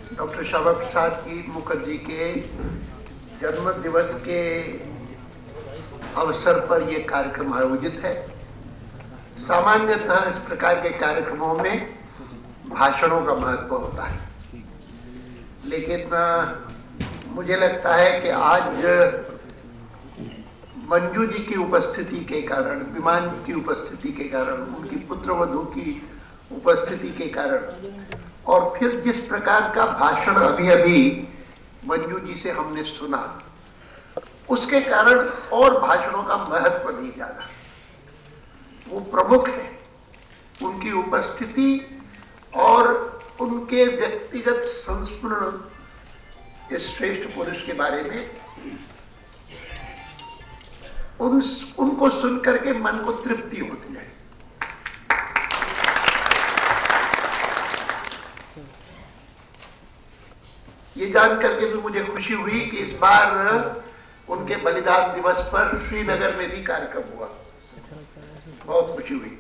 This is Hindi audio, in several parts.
डॉक्टर श्यामा प्रसाद मुखर्जी के जन्म दिवस के अवसर पर यह कार्यक्रम आयोजित है। सामान्यतः इस प्रकार के कार्यक्रमों में भाषणों का महत्व होता है, लेकिन मुझे लगता है कि आज मंजू जी की उपस्थिति के कारण, विमान जी की उपस्थिति के कारण, उनकी पुत्रवधू की उपस्थिति के कारण और फिर जिस प्रकार का भाषण अभी अभी मंजू जी से हमने सुना, उसके कारण और भाषणों का महत्व नहीं ज्यादा। वो प्रमुख है, उनकी उपस्थिति और उनके व्यक्तिगत संस्मरण इस श्रेष्ठ पुरुष के बारे में उनको सुनकर के मन को तृप्ति होती है। ये जान करके भी मुझे खुशी हुई कि इस बार उनके बलिदान दिवस पर श्रीनगर में भी कार्यक्रम हुआ। बहुत खुशी हुई।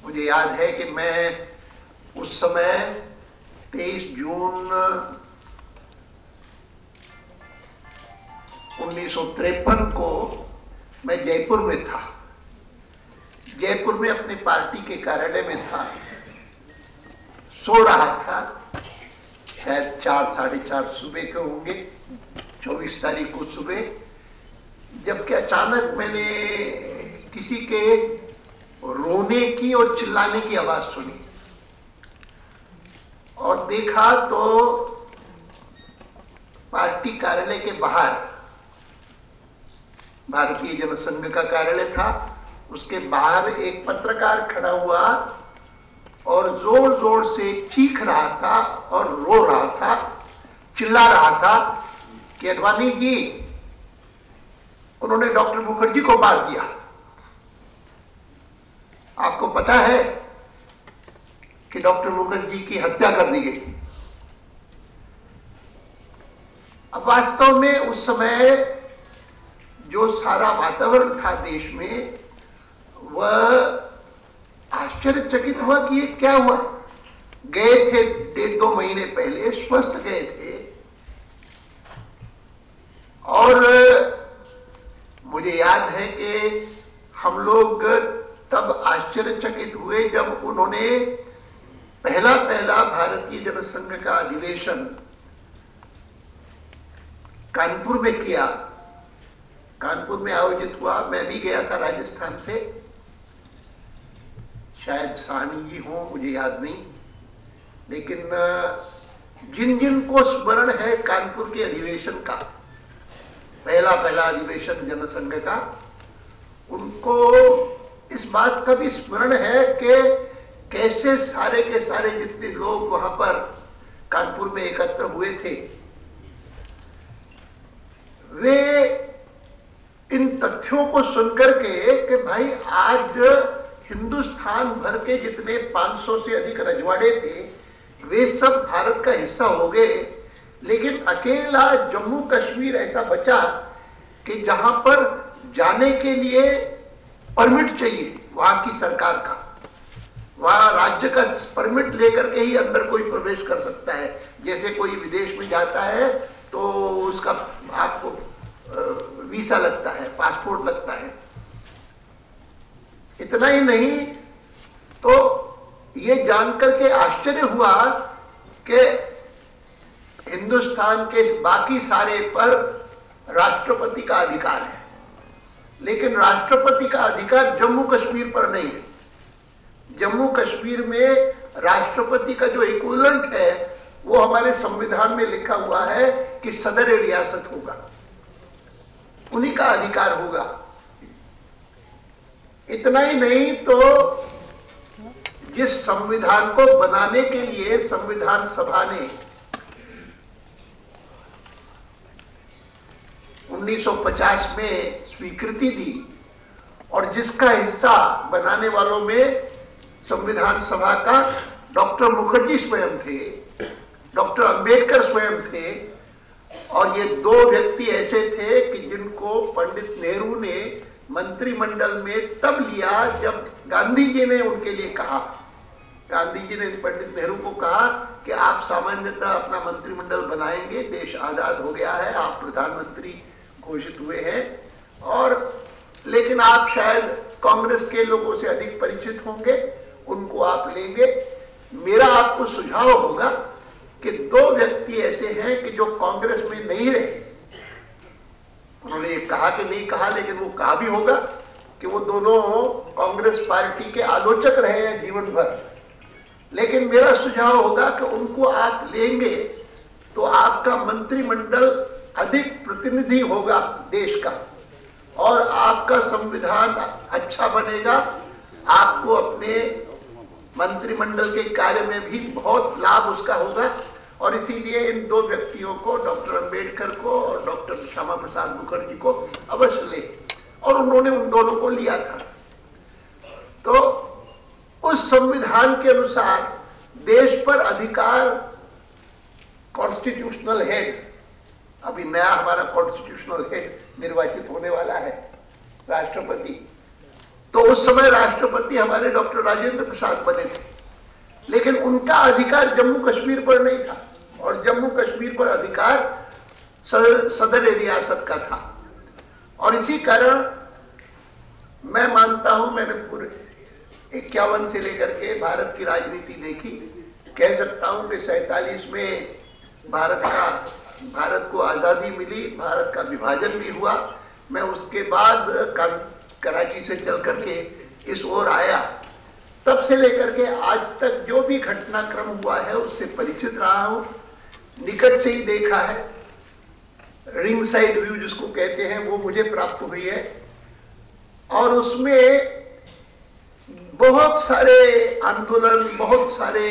मुझे याद है कि मैं उस समय 23 जून 1953 को मैं जयपुर में था। जयपुर में अपनी पार्टी के कार्यालय में था, सो रहा था। शायद 4 साढ़े 4 सुबह के होंगे, 24 तारीख को सुबह, जबकि अचानक मैंने किसी के रोने की और चिल्लाने की आवाज सुनी और देखा तो पार्टी कार्यालय के बाहर, भारतीय जनसंघ का कार्यालय था, उसके बाहर एक पत्रकार खड़ा हुआ और जोर जोर से चीख रहा था और रो रहा था, चिल्ला रहा था कि अडवाणी जी, उन्होंने डॉक्टर मुखर्जी को मार दिया। आपको पता है कि डॉक्टर मुखर्जी की हत्या कर दी गई। अब वास्तव में उस समय जो सारा वातावरण था देश में, वह आश्चर्यचकित हुआ कि ये क्या हुआ। गए थे 1.5-2 महीने पहले, स्वस्थ गए थे, और मुझे याद है कि हम लोग तब आश्चर्यचकित हुए जब उन्होंने पहला भारतीय जनसंघ का अधिवेशन कानपुर में किया। कानपुर में आयोजित हुआ, मैं भी गया था राजस्थान से, शायद साहनी जी हो, मुझे याद नहीं, लेकिन जिन जिन को स्मरण है कानपुर के अधिवेशन का, पहला अधिवेशन जनसंघ का, उनको इस बात का भी स्मरण है कि कैसे सारे के सारे जितने लोग वहां पर कानपुर में एकत्र हुए थे, वे इन तथ्यों को सुनकर के कि भाई आज हिंदुस्तान भर के जितने 500 से अधिक रजवाड़े थे, वे सब भारत का हिस्सा हो गए, लेकिन अकेला जम्मू कश्मीर ऐसा बचा कि जहां पर जाने के लिए परमिट चाहिए वहां की सरकार का, वहां राज्य का परमिट लेकर के ही अंदर कोई प्रवेश कर सकता है। जैसे कोई विदेश में जाता है तो उसका आपको वीसा लगता है, पासपोर्ट लगता है। इतना ही नहीं, तो ये जानकर के आश्चर्य हुआ कि हिंदुस्तान के बाकी सारे पर राष्ट्रपति का अधिकार है, लेकिन राष्ट्रपति का अधिकार जम्मू कश्मीर पर नहीं है। जम्मू कश्मीर में राष्ट्रपति का जो इक्विवेलेंट है वो हमारे संविधान में लिखा हुआ है कि सदर रियासत होगा, उन्हीं का अधिकार होगा। इतना ही नहीं, तो जिस संविधान को बनाने के लिए संविधान सभा ने 1950 में स्वीकृति दी और जिसका हिस्सा बनाने वालों में संविधान सभा का डॉक्टर मुखर्जी स्वयं थे, डॉक्टर अंबेडकर स्वयं थे, और ये 2 व्यक्ति ऐसे थे कि जिनको पंडित नेहरू ने मंत्रिमंडल में तब लिया जब गांधी जी ने उनके लिए कहा गांधी जी ने पंडित नेहरू को कहा कि आप सामान्यतः अपना मंत्रिमंडल बनाएंगे, देश आजाद हो गया है, आप प्रधानमंत्री घोषित हुए हैं, और लेकिन आप शायद कांग्रेस के लोगों से अधिक परिचित होंगे, उनको आप लेंगे। मेरा आपको सुझाव होगा कि 2 व्यक्ति ऐसे हैं कि जो कांग्रेस में नहीं रहे। उन्होंने ये कहा कि नहीं कहा, लेकिन वो कहा भी होगा कि वो दोनों कांग्रेस पार्टी के आलोचक रहे हैं जीवन भर। लेकिन मेरा सुझाव होगा कि उनको आप लेंगे तो आपका मंत्रिमंडल अधिक प्रतिनिधि होगा देश का, और आपका संविधान अच्छा बनेगा। आपको अपने मंत्रिमंडल के कार्य में भी बहुत लाभ उसका होगा। और इसीलिए इन 2 व्यक्तियों को, डॉक्टर अंबेडकर को और डॉक्टर श्यामा प्रसाद मुखर्जी को अवश्य ले, और उन्होंने उन दोनों को लिया था। तो उस संविधान के अनुसार देश पर अधिकार कॉन्स्टिट्यूशनल हेड, अभी नया हमारा कॉन्स्टिट्यूशनल हेड निर्वाचित होने वाला है, राष्ट्रपति। तो उस समय राष्ट्रपति हमारे डॉक्टर राजेंद्र प्रसाद बने थे, लेकिन उनका अधिकार जम्मू कश्मीर पर नहीं था, और जम्मू कश्मीर पर अधिकार सदर रियासत का था। और इसी कारण मैं मानता हूं, मैंने पूरे 51 से लेकर के भारत की राजनीति देखी, कह सकता हूं कि 47 में भारत को आज़ादी मिली, भारत का विभाजन भी हुआ। मैं उसके बाद कराची से चल करके इस ओर आया, तब से लेकर के आज तक जो भी घटनाक्रम हुआ है उससे परिचित रहा हूं, निकट से ही देखा है। रिंग साइड व्यू जिसको कहते हैं वो मुझे प्राप्त हुई है, और उसमें बहुत सारे आंदोलन, बहुत सारे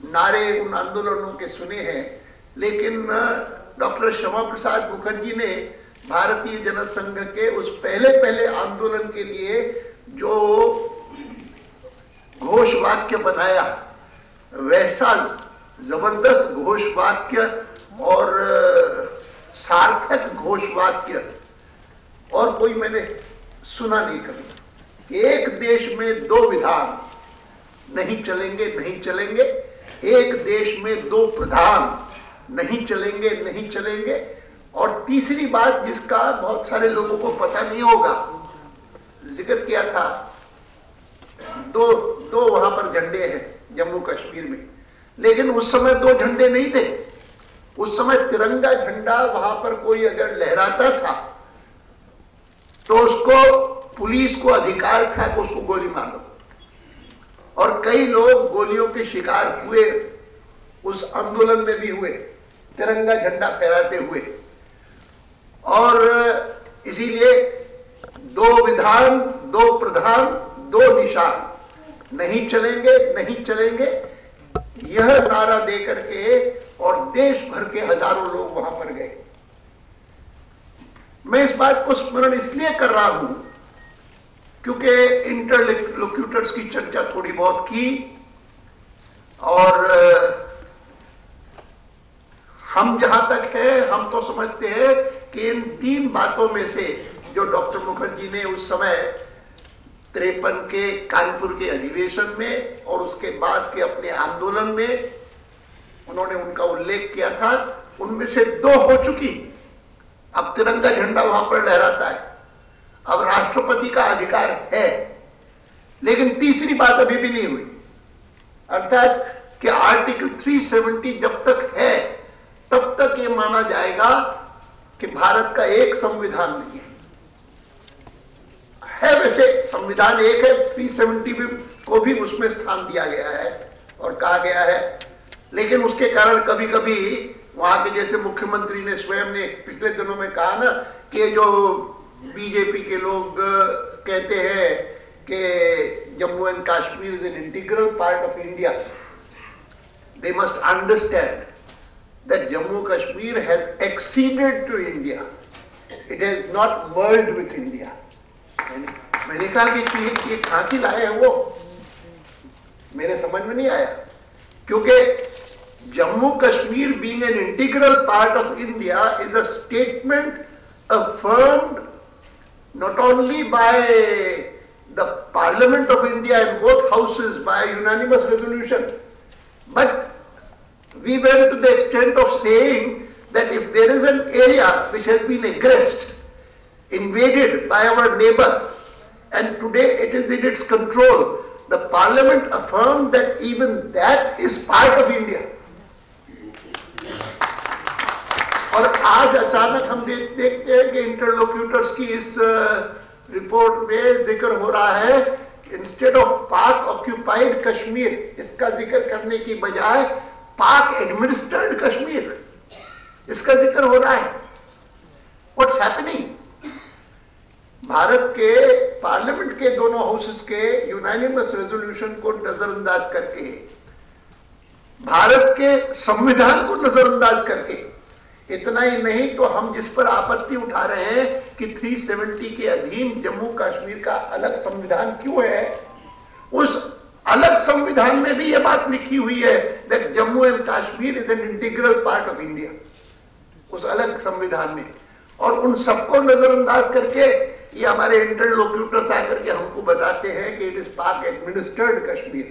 नारे उन आंदोलनों के सुने हैं। लेकिन डॉक्टर श्यामा प्रसाद मुखर्जी ने भारतीय जनसंघ के उस पहले आंदोलन के लिए जो घोष वाक्य बनाया, वैसा जबरदस्त घोष वाक्य और सार्थक घोष वाक्य और कोई मैंने सुना नहीं कभी कि एक देश में 2 विधान नहीं चलेंगे, नहीं चलेंगे, एक देश में 2 प्रधान नहीं चलेंगे, नहीं चलेंगे। और तीसरी बात जिसका बहुत सारे लोगों को पता नहीं होगा, जिक्र किया था, दो वहां पर झंडे हैं जम्मू कश्मीर में, लेकिन उस समय 2 झंडे नहीं थे। उस समय तिरंगा झंडा वहां पर कोई अगर लहराता था तो उसको, पुलिस को अधिकार था कि उसको गोली मार दो, और कई लोग गोलियों के शिकार हुए, उस आंदोलन में भी हुए, तिरंगा झंडा फहराते हुए। और इसीलिए 2 विधान, 2 प्रधान, 2 निशान, नहीं चलेंगे, नहीं चलेंगे, यह नारा देकर के, और देश भर के हजारों लोग वहां पर गए। मैं इस बात को स्मरण इसलिए कर रहा हूं क्योंकि इंटरलोक्यूटर्स की चर्चा थोड़ी बहुत की, और हम जहां तक है, हम तो समझते हैं कि इन 3 बातों में से जो डॉक्टर मुखर्जी ने उस समय 53 के कानपुर के अधिवेशन में और उसके बाद के अपने आंदोलन में उन्होंने उनका उल्लेख किया था, उनमें से 2 हो चुकी। अब तिरंगा झंडा वहां पर लहराता है, अब राष्ट्रपति का अधिकार है, लेकिन तीसरी बात अभी भी नहीं हुई, अर्थात कि आर्टिकल 370 जब तक है तब तक ये माना जाएगा कि भारत का एक संविधान नहीं है। वैसे संविधान एक है, 370 को भी उसमें स्थान दिया गया है और कहा गया है, लेकिन उसके कारण कभी कभी वहां के, जैसे मुख्यमंत्री ने स्वयं ने पिछले दिनों में कहा ना कि जो बीजेपी के लोग कहते हैं कि Jammu and Kashmir is an integral part of India, they must understand that Jammu Kashmir has acceded to India. It has not merged with India. मैंने कहा कि ये कहां की लाए हैं वो, मेरे समझ में नहीं आया, क्योंकि Jammu Kashmir being an integral part of India is a statement affirmed not only by the Parliament of India in both houses by a unanimous resolution. But we went to the extent of saying that if there is an area which has been aggressed, invaded by our neighbor, and today it is in its control, the Parliament affirmed that even that is part of India. और आज अचानक हम देखते हैं कि इंटरलोक्यूटर्स की इस रिपोर्ट में जिक्र हो रहा है, इंस्टेड ऑफ पाक ऑक्यूपाइड कश्मीर, इसका जिक्र करने की बजाय पाक एडमिनिस्टर्ड कश्मीर, इसका जिक्र हो रहा है. What's happening? भारत के पार्लियामेंट के दोनों हाउसेस के यूनानिमस रेजोल्यूशन को नजरअंदाज करके, भारत के संविधान को नजरअंदाज करके, इतना ही नहीं तो हम जिस पर आपत्ति उठा रहे हैं कि 370 के अधीन जम्मू कश्मीर का अलग संविधान क्यों है, उस अलग संविधान में भी यह बात लिखी हुई है that Jammu and Kashmir is an integral part of India, उस अलग संविधान में. और उन सबको नजरअंदाज करके ये हमारे इंटरलोक्यूटर्स आकर के हमको बताते हैं कि इट इज पाक एडमिनिस्टर्ड कश्मीर.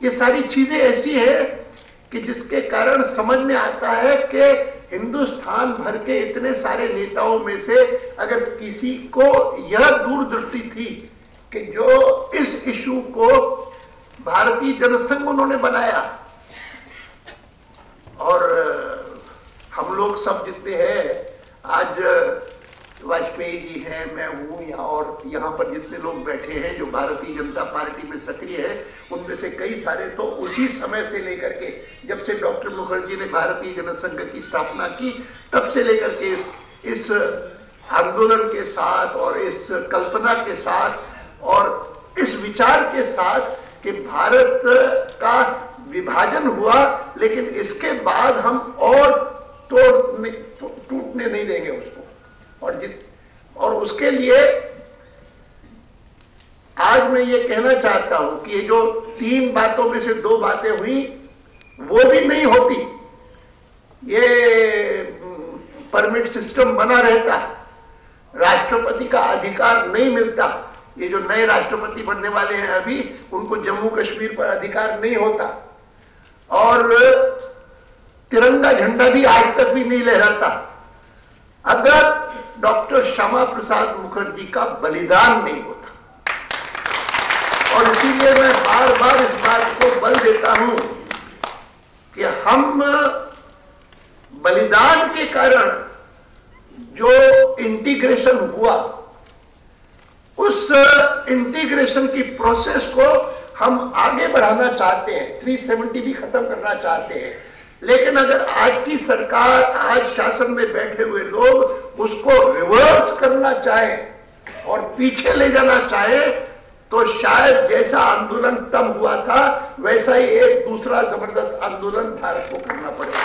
ये सारी चीजें ऐसी है कि जिसके कारण समझ में आता है कि हिंदुस्तान भर के इतने सारे नेताओं में से अगर किसी को यह दूरदृष्टि थी कि जो इस इशू को भारतीय जनसंघ उन्होंने बनाया, और हम लोग सब जितने हैं, आज वाजपेयी जी हैं, मैं हूँ यहाँ, और यहाँ पर जितने लोग बैठे हैं जो भारतीय जनता पार्टी में सक्रिय है, उनमें से कई सारे तो उसी समय से लेकर के, जब से डॉक्टर मुखर्जी ने भारतीय जनसंघ की स्थापना की, तब से लेकर के इस आंदोलन के साथ और इस कल्पना के साथ और इस विचार के साथ कि भारत का विभाजन हुआ, लेकिन इसके बाद हम और टूटने नहीं देंगे उसको. और उसके लिए आज मैं ये कहना चाहता हूं कि ये जो 3 बातों में से 2 बातें हुई वो भी नहीं होती, ये परमिट सिस्टम बना रहता, राष्ट्रपति का अधिकार नहीं मिलता. ये जो नए राष्ट्रपति बनने वाले हैं अभी, उनको जम्मू कश्मीर पर अधिकार नहीं होता, और तिरंगा झंडा भी आज तक भी नहीं लहराता अगर डॉक्टर श्यामा प्रसाद मुखर्जी का बलिदान नहीं होता. और इसीलिए मैं बार बार इस बात को बल देता हूं कि हम बलिदान के कारण जो इंटीग्रेशन हुआ, उस इंटीग्रेशन की प्रोसेस को हम आगे बढ़ाना चाहते हैं, 370 भी खत्म करना चाहते हैं. लेकिन अगर आज की सरकार, आज शासन में बैठे हुए लोग उसको रिवर्स करना चाहे और पीछे ले जाना चाहे, तो शायद जैसा आंदोलन तब हुआ था वैसा ही एक दूसरा जबरदस्त आंदोलन भारत को करना पड़ेगा.